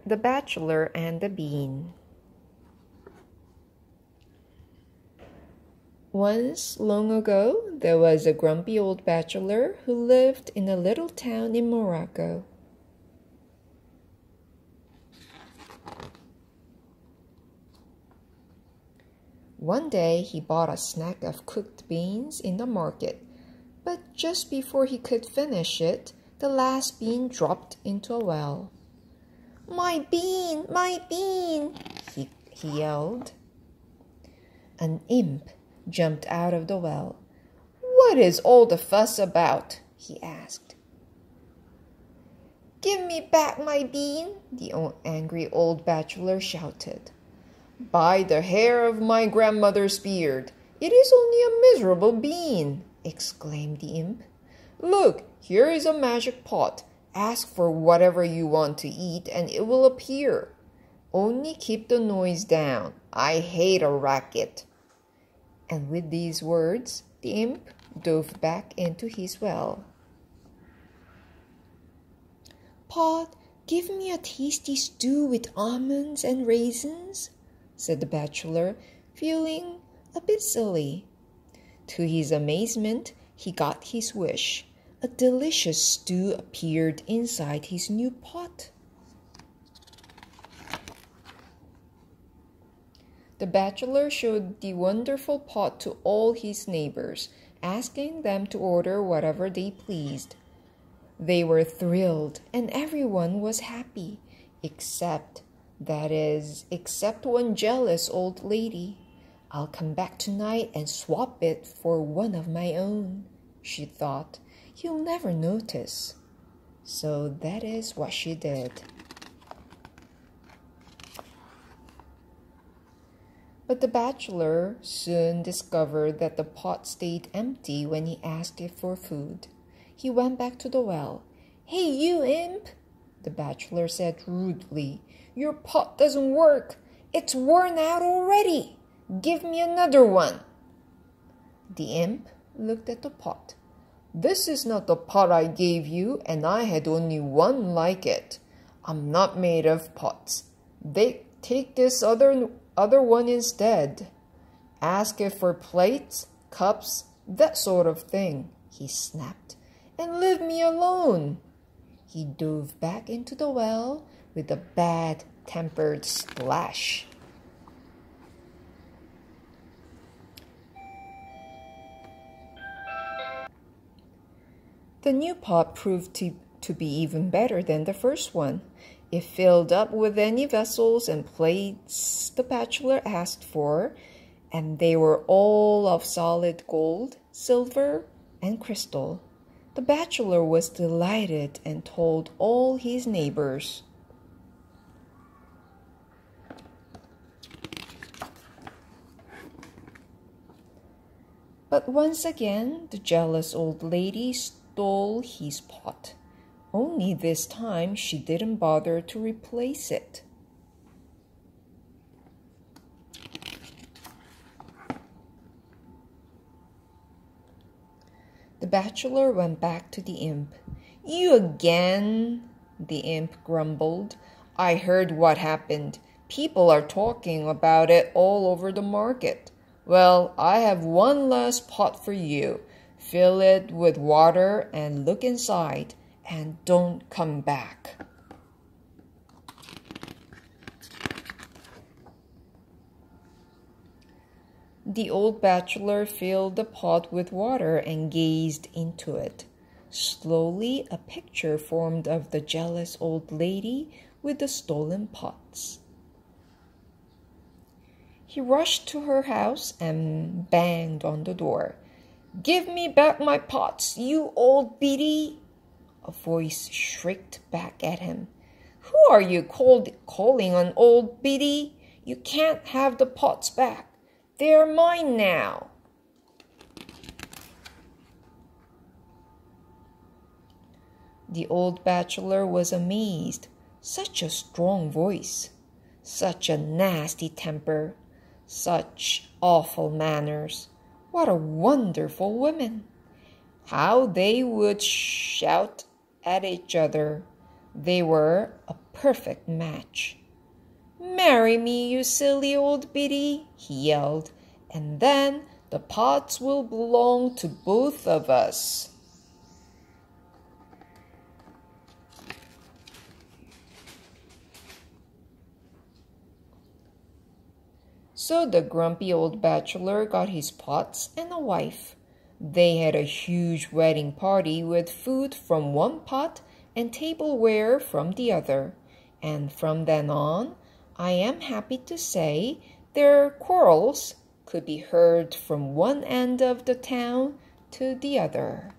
The Bachelor and the Bean. Once, long ago, there was a grumpy old bachelor who lived in a little town in Morocco. One day he bought a snack of cooked beans in the market, but just before he could finish it, the last bean dropped into a well. "My bean! My bean!" he yelled. An imp jumped out of the well. "What is all the fuss about?" he asked. "Give me back my bean!" the angry old bachelor shouted. "By the hair of my grandmother's beard, it is only a miserable bean!" exclaimed the imp. "Look, here is a magic pot. Ask for whatever you want to eat and it will appear. Only keep the noise down. I hate a racket." And with these words, the imp dove back into his well. "Pot, give me a tasty stew with almonds and raisins," said the bachelor, feeling a bit silly. To his amazement, he got his wish. A delicious stew appeared inside his new pot. The bachelor showed the wonderful pot to all his neighbors, asking them to order whatever they pleased. They were thrilled, and everyone was happy, except one jealous old lady. "I'll come back tonight and swap it for one of my own," she thought. "He'll never notice." So that is what she did. But the bachelor soon discovered that the pot stayed empty when he asked it for food. He went back to the well. "Hey, you imp," the bachelor said rudely. "Your pot doesn't work. It's worn out already. Give me another one." The imp looked at the pot. "This is not the pot I gave you, and I had only one like it. I'm not made of pots. Take this other one instead. Ask it for plates, cups, that sort of thing," he snapped, "and leave me alone." He dove back into the well with a bad-tempered splash. The new pot proved to be even better than the first one. It filled up with any vessels and plates the bachelor asked for, and they were all of solid gold, silver, and crystal. The bachelor was delighted and told all his neighbors. But once again, the jealous old lady stole his pot. Only this time she didn't bother to replace it. The bachelor went back to the imp. "You again?" the imp grumbled. "I heard what happened. People are talking about it all over the market. Well, I have one last pot for you. Fill it with water and look inside, and don't come back." The old bachelor filled the pot with water and gazed into it. Slowly, a picture formed of the jealous old lady with the stolen pots. He rushed to her house and banged on the door. "Give me back my pots, you old biddy!" A voice shrieked back at him. "Who are you calling an old biddy? You can't have the pots back. They're mine now." The old bachelor was amazed. Such a strong voice, such a nasty temper, such awful manners. What a wonderful woman! How they would shout at each other. They were a perfect match. "Marry me, you silly old biddy," he yelled, "and then the pots will belong to both of us." So the grumpy old bachelor got his pots and a wife. They had a huge wedding party with food from one pot and tableware from the other. And from then on, I am happy to say, their quarrels could be heard from one end of the town to the other.